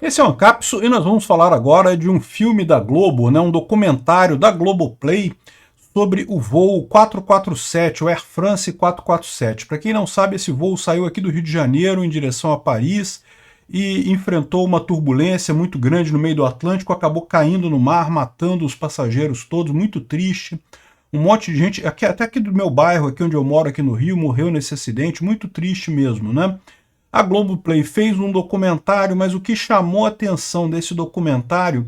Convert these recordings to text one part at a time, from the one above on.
Esse é o Ancapso e nós vamos falar agora de um filme da Globo, né, um documentário da Globoplay sobre o voo 447, o Air France 447. Para quem não sabe, esse voo saiu aqui do Rio de Janeiro em direção a Paris e enfrentou uma turbulência muito grande no meio do Atlântico, acabou caindo no mar, matando os passageiros todos, muito triste. Um monte de gente, até aqui do meu bairro, aqui onde eu moro, aqui no Rio, morreu nesse acidente, muito triste mesmo, né? A Globoplay fez um documentário, mas o que chamou a atenção desse documentário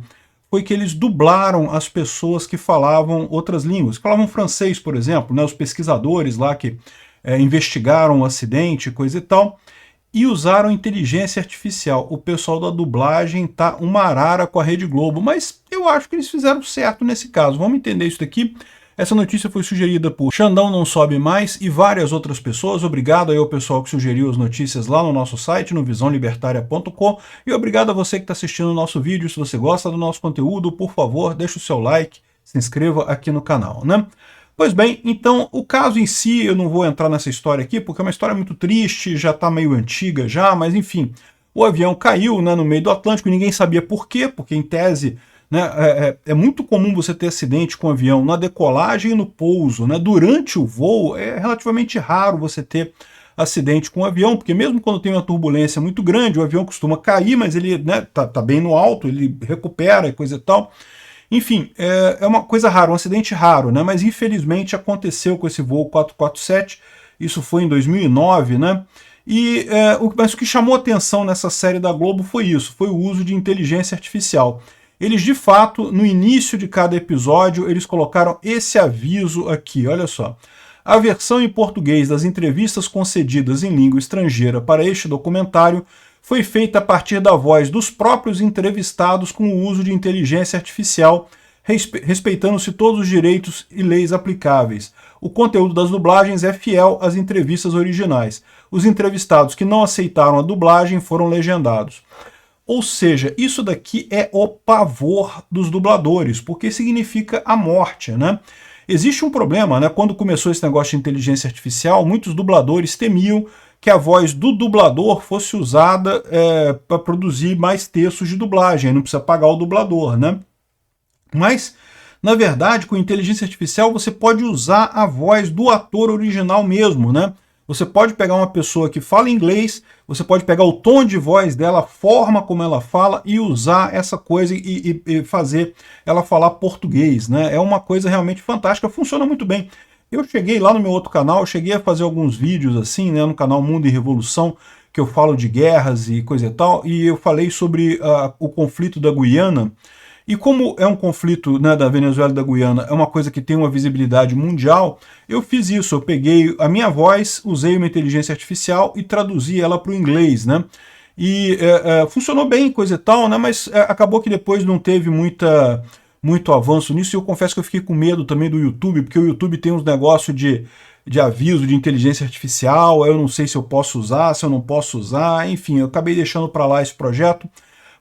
foi que eles dublaram as pessoas que falavam outras línguas. Falavam francês, por exemplo, né, os pesquisadores lá que investigaram o acidente, coisa e tal, e usaram inteligência artificial. O pessoal da dublagem tá uma arara com a Rede Globo, mas eu acho que eles fizeram certo nesse caso. Vamos entender isso daqui. Essa notícia foi sugerida por Xandão Não Sobe Mais e várias outras pessoas. Obrigado aí ao pessoal que sugeriu as notícias lá no nosso site, no visãolibertaria.com. E obrigado a você que está assistindo o nosso vídeo. Se você gosta do nosso conteúdo, por favor, deixe o seu like, se inscreva aqui no canal, né? Pois bem, então o caso em si, eu não vou entrar nessa história aqui, porque é uma história muito triste, já está meio antiga já, mas enfim, o avião caiu, né, no meio do Atlântico, ninguém sabia por quê, porque em tese, né, é muito comum você ter acidente com o avião na decolagem e no pouso, né? Durante o voo é relativamente raro você ter acidente com o avião, porque mesmo quando tem uma turbulência muito grande, o avião costuma cair, mas ele, né, tá bem no alto, ele recupera e coisa e tal. Enfim, é uma coisa rara, um acidente raro, né? Mas infelizmente aconteceu com esse voo 447, isso foi em 2009, né? Mas o que chamou atenção nessa série da Globo foi isso, foi o uso de inteligência artificial. Eles, de fato, no início de cada episódio, eles colocaram esse aviso aqui, olha só. A versão em português das entrevistas concedidas em língua estrangeira para este documentário foi feita a partir da voz dos próprios entrevistados com o uso de inteligência artificial, respeitando-se todos os direitos e leis aplicáveis. O conteúdo das dublagens é fiel às entrevistas originais. Os entrevistados que não aceitaram a dublagem foram legendados. Ou seja, isso daqui é o pavor dos dubladores, porque significa a morte, né? Existe um problema, né? Quando começou esse negócio de inteligência artificial, muitos dubladores temiam que a voz do dublador fosse usada para produzir mais textos de dublagem, não precisa pagar o dublador, né? Mas, na verdade, com inteligência artificial você pode usar a voz do ator original mesmo, né? Você pode pegar uma pessoa que fala inglês, você pode pegar o tom de voz dela, a forma como ela fala e usar essa coisa e fazer ela falar português, né? É uma coisa realmente fantástica, funciona muito bem. Eu cheguei lá no meu outro canal, eu cheguei a fazer alguns vídeos assim, né, no canal Mundo e Revolução, que eu falo de guerras e coisa e tal, e eu falei sobre o conflito da Guiana. E como é um conflito, né, da Venezuela e da Guiana, é uma coisa que tem uma visibilidade mundial, eu fiz isso, eu peguei a minha voz, usei uma inteligência artificial e traduzi ela para o inglês, né? E funcionou bem, coisa e tal, né? Mas acabou que depois não teve muito avanço nisso, e eu confesso que eu fiquei com medo também do YouTube, porque o YouTube tem uns negócios de aviso de inteligência artificial, eu não sei se eu posso usar, se eu não posso usar, enfim, eu acabei deixando para lá esse projeto.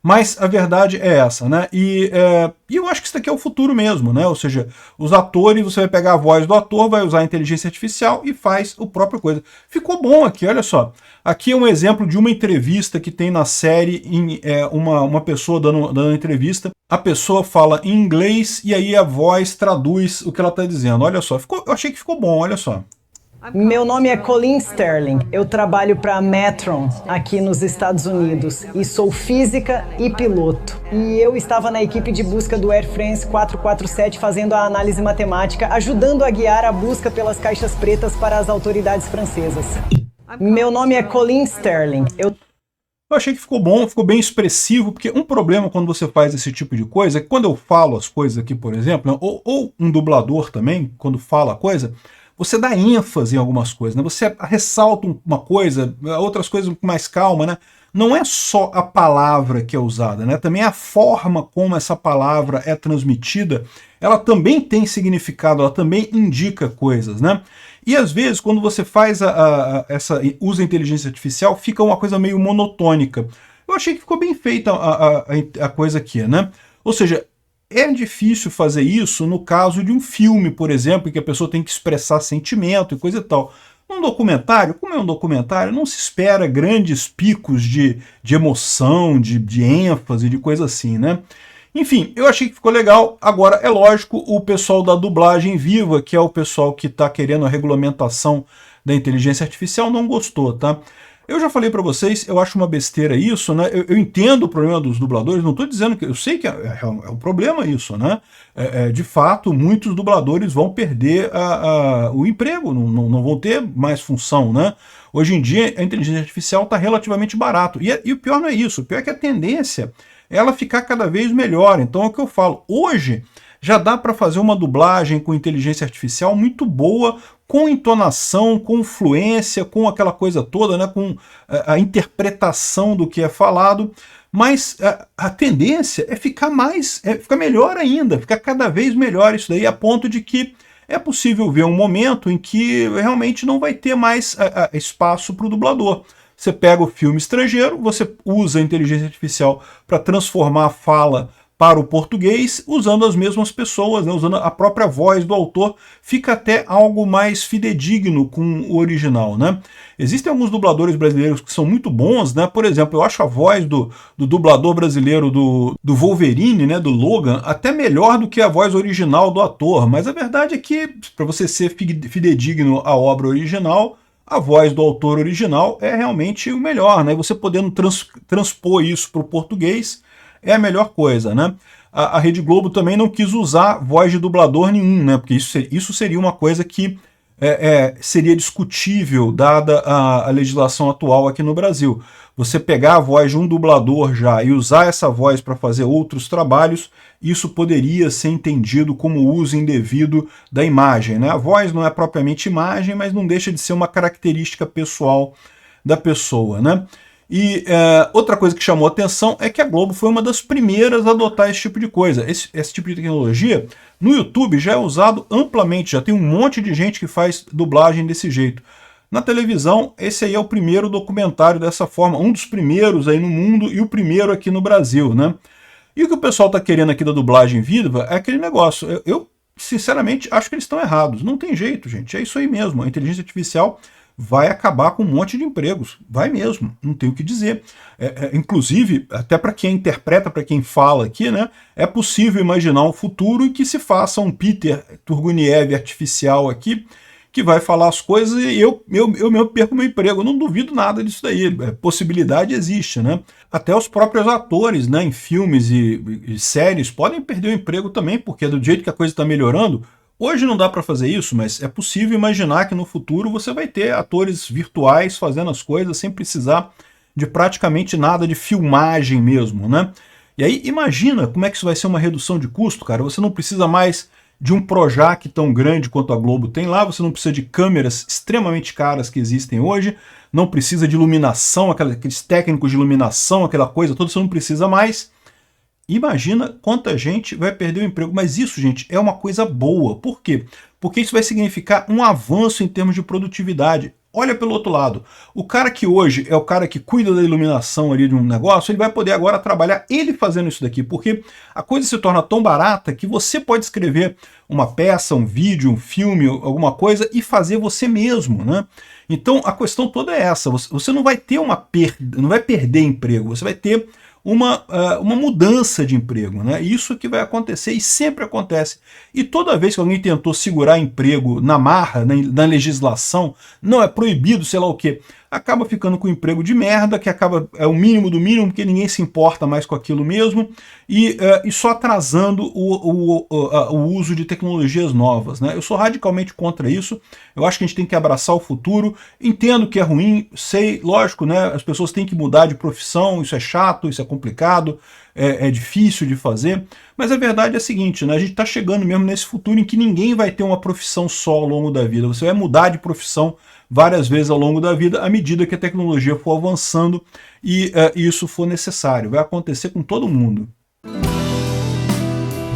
Mas a verdade é essa, né? E eu acho que isso daqui é o futuro mesmo, né? Ou seja, os atores, você vai pegar a voz do ator, vai usar a inteligência artificial e faz o próprio coisa. Ficou bom aqui, olha só. Aqui é um exemplo de uma entrevista que tem na série, uma pessoa dando entrevista. A pessoa fala em inglês e aí a voz traduz o que ela está dizendo. Olha só, eu achei que ficou bom, olha só. Meu nome é Colleen Sterling, eu trabalho para a Metron aqui nos Estados Unidos e sou física e piloto. E eu estava na equipe de busca do Air France 447 fazendo a análise matemática, ajudando a guiar a busca pelas caixas pretas para as autoridades francesas. Meu nome é Colleen Sterling, Eu achei que ficou bom, ficou bem expressivo, porque um problema quando você faz esse tipo de coisa é que quando eu falo as coisas aqui, por exemplo, né, ou um dublador também, quando fala a coisa, você dá ênfase em algumas coisas, né? Você ressalta uma coisa, outras coisas com mais calma, né? Não é só a palavra que é usada, né? Também a forma como essa palavra é transmitida, ela também tem significado, ela também indica coisas, né? E às vezes, quando você faz usa a inteligência artificial, fica uma coisa meio monotônica. Eu achei que ficou bem feita a coisa aqui, né? Ou seja, é difícil fazer isso no caso de um filme, por exemplo, em que a pessoa tem que expressar sentimento e coisa e tal. Um documentário, como é um documentário, não se espera grandes picos de emoção, de ênfase, de coisa assim, né? Enfim, eu achei que ficou legal. Agora, é lógico, o pessoal da dublagem viva, que é o pessoal que está querendo a regulamentação da inteligência artificial, não gostou, tá? Eu já falei para vocês, eu acho uma besteira isso, né? Eu entendo o problema dos dubladores, não estou dizendo que... Eu sei que é um problema isso, né? De fato, muitos dubladores vão perder o emprego, não vão ter mais função, né? Hoje em dia, a inteligência artificial está relativamente barato. E o pior não é isso, o pior é que a tendência é ela ficar cada vez melhor. Então é o que eu falo, hoje já dá para fazer uma dublagem com inteligência artificial muito boa, com entonação, com fluência, com aquela coisa toda, né, com a interpretação do que é falado, mas a tendência é ficar ficar melhor ainda, ficar cada vez melhor isso daí, a ponto de que é possível ver um momento em que realmente não vai ter mais espaço para o dublador. Você pega o filme estrangeiro, você usa a inteligência artificial para transformar a fala para o português, usando as mesmas pessoas, né, usando a própria voz do autor, fica até algo mais fidedigno com o original, né? Existem alguns dubladores brasileiros que são muito bons, né? Por exemplo, eu acho a voz do dublador brasileiro do Wolverine, né, do Logan, até melhor do que a voz original do ator, mas a verdade é que, para você ser fidedigno à obra original, a voz do autor original é realmente o melhor, né? Você podendo transpor isso para o português, é a melhor coisa, né? A Rede Globo também não quis usar voz de dublador nenhum, né? Porque isso seria uma coisa que seria discutível, dada a legislação atual aqui no Brasil. Você pegar a voz de um dublador já e usar essa voz para fazer outros trabalhos, isso poderia ser entendido como uso indevido da imagem, né? A voz não é propriamente imagem, mas não deixa de ser uma característica pessoal da pessoa, né? E outra coisa que chamou atenção é que a Globo foi uma das primeiras a adotar esse tipo de coisa. Esse tipo de tecnologia no YouTube já é usado amplamente, já tem um monte de gente que faz dublagem desse jeito. Na televisão, esse aí é o primeiro documentário dessa forma, um dos primeiros aí no mundo e o primeiro aqui no Brasil, né? E o que o pessoal está querendo aqui da dublagem viva é aquele negócio. Eu sinceramente, acho que eles estão errados. Não tem jeito, gente. É isso aí mesmo. A inteligência artificial vai acabar com um monte de empregos. Vai mesmo, não tem o que dizer. Inclusive, até para quem interpreta, para quem fala aqui, né, é possível imaginar um futuro em que se faça um Peter Turguniev artificial aqui, que vai falar as coisas e eu perco meu emprego. Eu não duvido nada disso daí. Possibilidade existe, né? Até os próprios atores, né, em filmes e séries podem perder o emprego também, porque do jeito que a coisa está melhorando, hoje não dá para fazer isso, mas é possível imaginar que no futuro você vai ter atores virtuais fazendo as coisas sem precisar de praticamente nada de filmagem mesmo, né? E aí imagina como é que isso vai ser uma redução de custo, cara. Você não precisa mais de um Projac tão grande quanto a Globo tem lá, você não precisa de câmeras extremamente caras que existem hoje, não precisa de iluminação, aqueles técnicos de iluminação, aquela coisa toda, você não precisa mais. Imagina quanta gente vai perder o emprego. Mas isso, gente, é uma coisa boa. Por quê? Porque isso vai significar um avanço em termos de produtividade. Olha pelo outro lado. O cara que hoje é o cara que cuida da iluminação ali de um negócio, ele vai poder agora trabalhar ele fazendo isso daqui, porque a coisa se torna tão barata que você pode escrever uma peça, um vídeo, um filme, alguma coisa e fazer você mesmo, né? Então a questão toda é essa. Você não vai ter não vai perder emprego, você vai ter uma mudança de emprego, né? Isso que vai acontecer e sempre acontece. E toda vez que alguém tentou segurar emprego na marra, na legislação, não é proibido, sei lá o quê, acaba ficando com um emprego de merda, que é o mínimo do mínimo, porque ninguém se importa mais com aquilo mesmo, e só atrasando o uso de tecnologias novas, né? Eu sou radicalmente contra isso. Eu acho que a gente tem que abraçar o futuro. Entendo que é ruim, sei, lógico, né? As pessoas têm que mudar de profissão, isso é chato, isso é complicado, é difícil de fazer, mas a verdade é a seguinte, né? A gente está chegando mesmo nesse futuro em que ninguém vai ter uma profissão só ao longo da vida. Você vai mudar de profissão várias vezes ao longo da vida, à medida que a tecnologia for avançando e isso for necessário. Vai acontecer com todo mundo.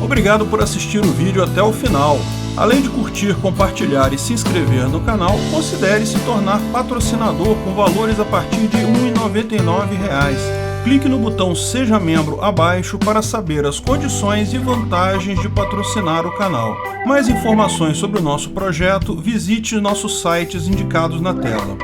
Obrigado por assistir o vídeo até o final. Além de curtir, compartilhar e se inscrever no canal, considere se tornar patrocinador com valores a partir de R$ 1,99. Clique no botão Seja Membro abaixo para saber as condições e vantagens de patrocinar o canal. Mais informações sobre o nosso projeto, visite nossos sites indicados na tela.